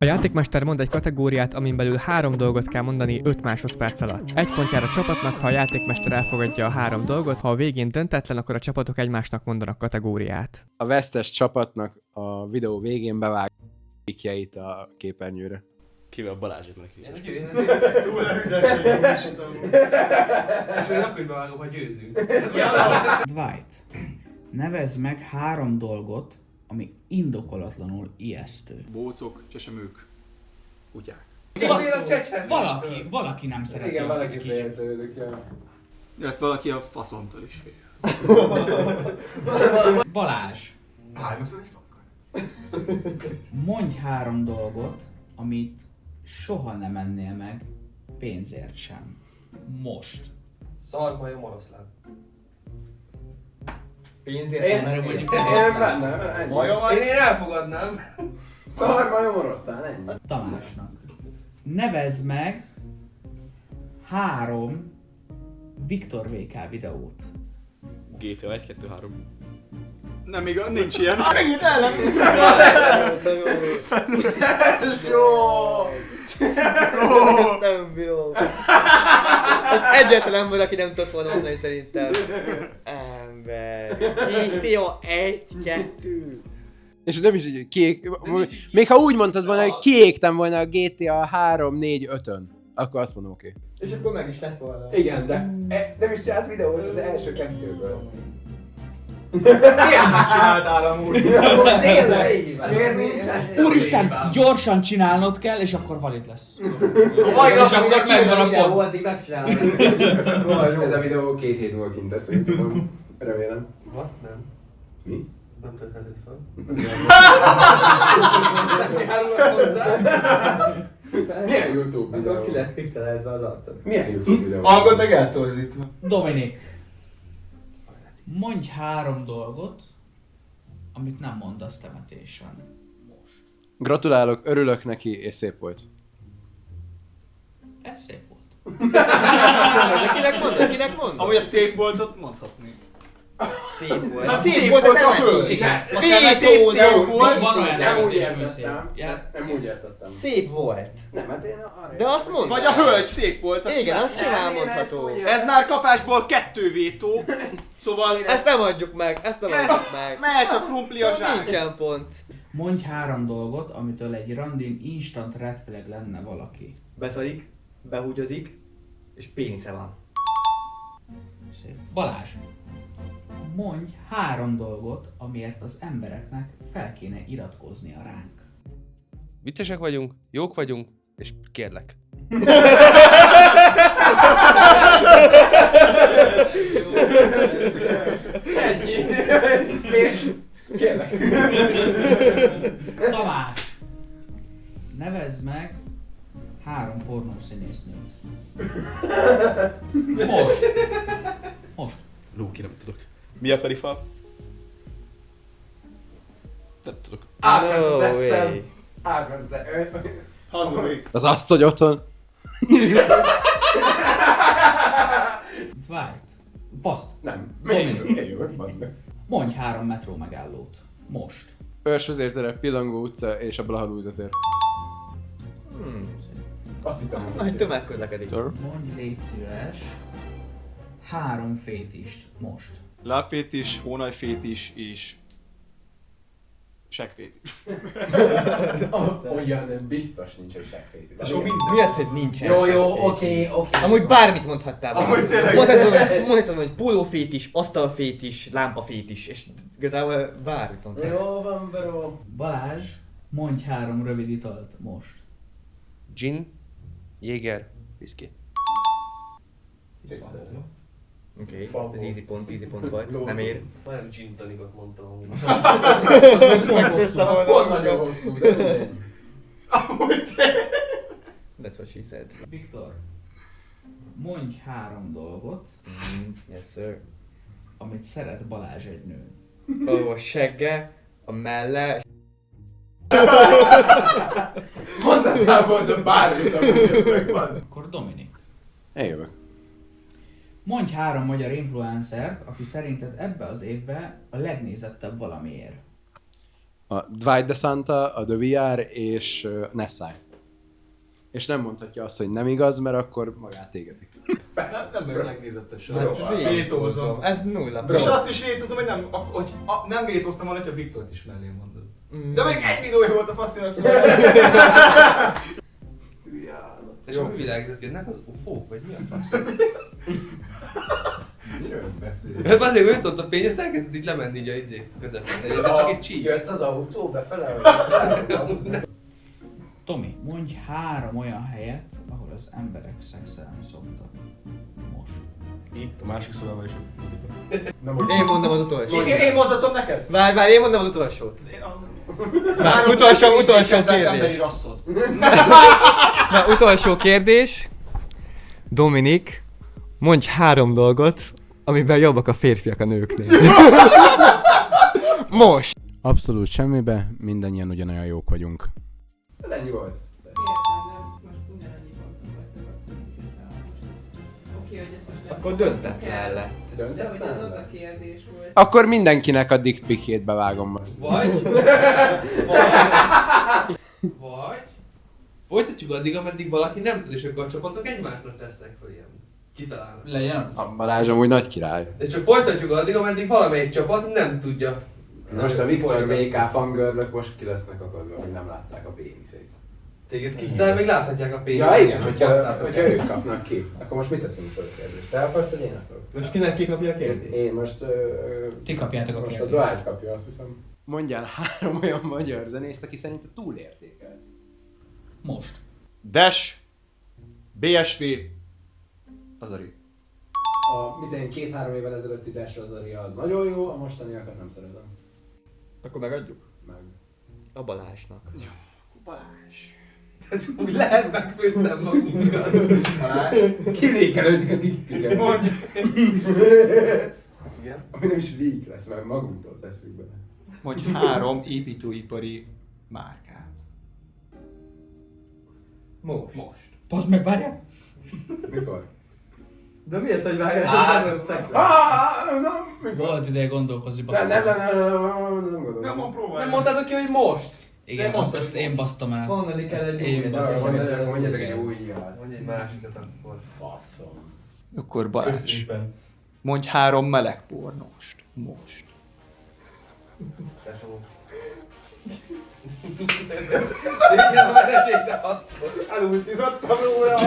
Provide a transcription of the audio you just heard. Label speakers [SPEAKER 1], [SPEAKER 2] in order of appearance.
[SPEAKER 1] A játékmester mond egy kategóriát, amin belül 3 dolgot kell mondani 5 másodperc alatt. 1 pont jár a csapatnak, ha a játékmester elfogadja a 3 dolgot, ha a végén döntetlen, akkor a csapatok egymásnak mondanak kategóriát.
[SPEAKER 2] A vesztes csapatnak a videó végén bevág pikjeit a képernyőre.
[SPEAKER 3] Kivel Balázsik neki.
[SPEAKER 4] Ez túl rövidesen. És én akkor bevágom, ha győzünk.
[SPEAKER 5] Dwight, nevezd meg 3 dolgot, ami indokolatlanul ijesztő.
[SPEAKER 3] Bócok, csecsemők, kutyák.
[SPEAKER 5] Valaki nem szereti.
[SPEAKER 2] Igen, valaki
[SPEAKER 5] kicsit.
[SPEAKER 2] féltődik, ja.
[SPEAKER 3] Illetve valaki a faszontól is fél.
[SPEAKER 5] Balázs,
[SPEAKER 4] Háromszor egy fasz.
[SPEAKER 5] mondj 3 dolgot, amit soha nem ennél meg, pénzért sem. Most.
[SPEAKER 4] Szarmajom oroszlán. Pénzért
[SPEAKER 2] Én bennem, ennyi.
[SPEAKER 4] Én elfogadnám.
[SPEAKER 2] Szarmajom oroszlán, ennyi.
[SPEAKER 5] Tamásnak. Nevezd meg 3 Viktor VK videót.
[SPEAKER 3] GTA 1, 2, 3. Nem igaz, nincs ilyen. Megint ellen!
[SPEAKER 6] Nem bírom. Az egyetlen volt, aki nem tudott volna mondani szerintem. Ember. GTA 1, 2.
[SPEAKER 2] És nem is így kiég... Még ha úgy mondtad volna, hogy kiégtem volna a GTA 3, 4, 5-ön, akkor azt mondom, oké.
[SPEAKER 6] És akkor meg is lett volna.
[SPEAKER 2] Igen, de nem is csinált videót az első 2-ből.
[SPEAKER 3] Milyen megcsináltál amúgy?
[SPEAKER 2] Tényleg? Miért nincs ez?
[SPEAKER 5] Úristen, gyorsan csinálnod kell, és akkor valit lesz.
[SPEAKER 6] És
[SPEAKER 5] akkor megvan a pont.
[SPEAKER 6] addig megcsinálom.
[SPEAKER 2] Ez a videó 2 hét múlva kint lesz, én tudom. Remélem.
[SPEAKER 4] Ha? Nem.
[SPEAKER 2] Mi?
[SPEAKER 4] Nem tölthetett fel.
[SPEAKER 6] Nem járulok hozzá.
[SPEAKER 2] Milyen YouTube videó?
[SPEAKER 6] Akkor ki lesz pixelezve az arcod.
[SPEAKER 2] Milyen YouTube videó?
[SPEAKER 3] Hallgod meg eltorzítva.
[SPEAKER 5] Dominik, mondj 3 dolgot, amit nem mondasz temetésen.
[SPEAKER 2] Gratulálok, örülök neki, és szép volt.
[SPEAKER 5] Ez szép volt.
[SPEAKER 6] De kinek mondod?
[SPEAKER 3] Amúgy a szép voltot mondhatni.
[SPEAKER 6] Szép volt.
[SPEAKER 3] Hát szép volt a hölgy.
[SPEAKER 5] Igen.
[SPEAKER 3] A temetés szép volt.
[SPEAKER 5] Van olyan
[SPEAKER 2] Nem úgy
[SPEAKER 5] temetés, ami szép.
[SPEAKER 2] értettem.
[SPEAKER 5] Ja.
[SPEAKER 2] Nem úgy értettem.
[SPEAKER 6] Szép volt.
[SPEAKER 2] Nem, hát én arra
[SPEAKER 6] De azt mondod.
[SPEAKER 3] Vagy a hölgy szép volt.
[SPEAKER 6] Igen, az sem elmondható.
[SPEAKER 3] Ez már kapásból 2 vétó. Szóval
[SPEAKER 6] Ezt nem adjuk meg, ezt nem adjuk meg.
[SPEAKER 3] mehet a krumpli a
[SPEAKER 6] Szóval
[SPEAKER 3] zsák.
[SPEAKER 6] nincsen pont.
[SPEAKER 5] Mondj 3 dolgot, amitől egy randin instant red flag lenne valaki.
[SPEAKER 6] Beszarik, behúgyozik, és pénisze van.
[SPEAKER 5] Szép. Balázs, mondj 3 dolgot, amiért az embereknek fel kéne iratkoznia ránk.
[SPEAKER 7] Viccesek vagyunk, jók vagyunk, és kérlek.
[SPEAKER 2] Ennyi. És kérlek.
[SPEAKER 5] Tamás, nevezd meg 3 pornószínésznőt. Most.
[SPEAKER 3] Lóki, nem tudok. Mi a kalifa? Nem tudok.
[SPEAKER 2] Átmentettem.
[SPEAKER 3] Hazudék.
[SPEAKER 2] Az asszony otthon.
[SPEAKER 5] Dwight, baszt.
[SPEAKER 2] Nem.
[SPEAKER 5] Dominik.
[SPEAKER 2] Milyen jövök, bazd meg.
[SPEAKER 5] Mondj 3 metró megállót. Most.
[SPEAKER 2] Őrsvezértere, Pillangó utca és a Blahalújza tér. Azt hittem, hogy
[SPEAKER 6] Nagy tömegközlekedik.
[SPEAKER 5] Mondj légy szíves 3 fétist most.
[SPEAKER 3] Lábfétis, hónajfétis és seggfétis.
[SPEAKER 2] Olyan nem biztos nincs, hogy seggfétis.
[SPEAKER 6] Mi az, hogy nincsen?
[SPEAKER 2] Oké.
[SPEAKER 6] Amúgy bármit mondhattál.
[SPEAKER 3] Amúgy tényleg.
[SPEAKER 6] Mondhatod, hogy pólófétis, asztalfétis, lámpafétis, és igazából bármit mondhatsz.
[SPEAKER 2] Jó van, bro.
[SPEAKER 5] Balázs, mondj 3 rövid italt most.
[SPEAKER 7] Gin, Jäger, whisky.
[SPEAKER 6] Oké, ez easy pont volt, nem ér.
[SPEAKER 4] Majdnem gin tonicot mondtam amúgy.
[SPEAKER 2] Az pont nagyon hosszú, de mindegy.
[SPEAKER 6] That's what she said.
[SPEAKER 5] Viktor, mondj 3 dolgot,
[SPEAKER 6] Yes sir.
[SPEAKER 5] amit szeret Balázs egy nő.
[SPEAKER 6] A segge, a melle,
[SPEAKER 2] Mondhatál volna bármit, amit megvan.
[SPEAKER 5] Akkor Dominik.
[SPEAKER 2] Én jövök.
[SPEAKER 5] Mondj 3 magyar influencert, aki szerinted ebbe az évbe a legnézettebb valamiért.
[SPEAKER 2] a Dwight DeSanta, a The VR és Nessai. És nem mondhatja azt, hogy nem igaz, mert akkor magát égetik.
[SPEAKER 4] Nem vagyok legnézettebb sem.
[SPEAKER 6] Vétózom. Ez nulla.
[SPEAKER 4] És azt is vétózom, hogy nem vétóztam volna, hogyha Viktort is mellé mondod. De még 1 millió volt a faszinak szóval.
[SPEAKER 7] És mi világított jönnek az ufók, vagy mi a fasz?
[SPEAKER 2] Miről beszél?
[SPEAKER 7] Hát azért, hogy ott a fény, azt elkezdett így lemenni így a izé közepén. De csak egy csík.
[SPEAKER 2] Jött az autó befele,
[SPEAKER 5] Tomi, mondj 3 olyan helyet, ahol az emberek szexelni szoktak. Most.
[SPEAKER 3] Itt, a másik szobában is.
[SPEAKER 6] Én mondom az utolsót.
[SPEAKER 4] Én mondhatom neked?
[SPEAKER 6] Várj, én mondom az utolsót.
[SPEAKER 4] Már
[SPEAKER 6] utolsó kérdés. Na, utolsó kérdés. Dominik, mondj 3 dolgot, amiben jobbak a férfiak a nőknél. Most!
[SPEAKER 2] Abszolút semmibe, mindannyian ugyanolyan jók vagyunk. Ez ennyi volt.
[SPEAKER 6] Akkor döntetlen lett.
[SPEAKER 8] De hogy ez az a kérdés volt.
[SPEAKER 2] Akkor mindenkinek a dick picjét bevágom most.
[SPEAKER 7] Vagy folytatjuk addig, ameddig valaki nem tud, és akkor a csapatok egymásnak tesznek fel ilyen. Kitalálnak.
[SPEAKER 5] Legyen.
[SPEAKER 2] A Balázs amúgy nagy király.
[SPEAKER 7] És csak folytatjuk addig, ameddig valamelyik csapat nem tudja.
[SPEAKER 2] Most a Viktor VK fangirlök most ki lesznek akadva, hogy nem látták a péniszét.
[SPEAKER 7] Téged ki? De még láthatják a pénzt.
[SPEAKER 2] Ja igen, hogyha ők kapnak ki, akkor most mit teszünk fel a kérdést? Te akarsz, vagy én akarok?
[SPEAKER 6] Most kinek kikapja a kérdést?
[SPEAKER 2] Én most...
[SPEAKER 5] Ti kapjátok a
[SPEAKER 2] most
[SPEAKER 5] kérdést.
[SPEAKER 2] a Dwight kapja, azt hiszem. Mondjál 3 olyan magyar zenészt, aki szerint a túlértékelt.
[SPEAKER 5] Most.
[SPEAKER 3] Dash, BSV, Azari.
[SPEAKER 2] A 2-3 évvel ezelőtti Dash Rosaria az nagyon jó, a mostaniakat nem szeretem.
[SPEAKER 6] Akkor megadjuk?
[SPEAKER 2] Meg.
[SPEAKER 6] A Balázsnak.
[SPEAKER 7] Ez úgy lehet megfőztem magunkat.
[SPEAKER 2] Kivékelődik a dickpiket.
[SPEAKER 4] Mondj!
[SPEAKER 6] Igen.
[SPEAKER 2] Ami nem is leak lesz, mert magunktól tesszük bele.
[SPEAKER 3] Mondj 3 építőipari márkát.
[SPEAKER 6] Most.
[SPEAKER 5] Pazd meg, várjál!
[SPEAKER 2] Mikor?
[SPEAKER 6] De mi ez, hogy várjál?
[SPEAKER 5] Volt ideje gondolkozni,
[SPEAKER 2] Nem
[SPEAKER 5] basszus.
[SPEAKER 2] gondolom.
[SPEAKER 4] Nem van próbálja.
[SPEAKER 7] Nem mondtátok ki, hogy most?
[SPEAKER 5] Igen, azt én basztam el.
[SPEAKER 6] Mondani kell
[SPEAKER 5] Ezt
[SPEAKER 6] egy
[SPEAKER 5] én
[SPEAKER 6] újat.
[SPEAKER 5] basztam el.
[SPEAKER 2] Mondjatok egy új ilyet.
[SPEAKER 6] Mondj egy másikat akkor.
[SPEAKER 2] Faszom.
[SPEAKER 3] Akkor Balázs.
[SPEAKER 4] Szépen.
[SPEAKER 3] Mondj 3 meleg pornóst. Most.
[SPEAKER 6] Tesó.
[SPEAKER 7] Igen, már esélyt azt.
[SPEAKER 4] Elultizottam róla.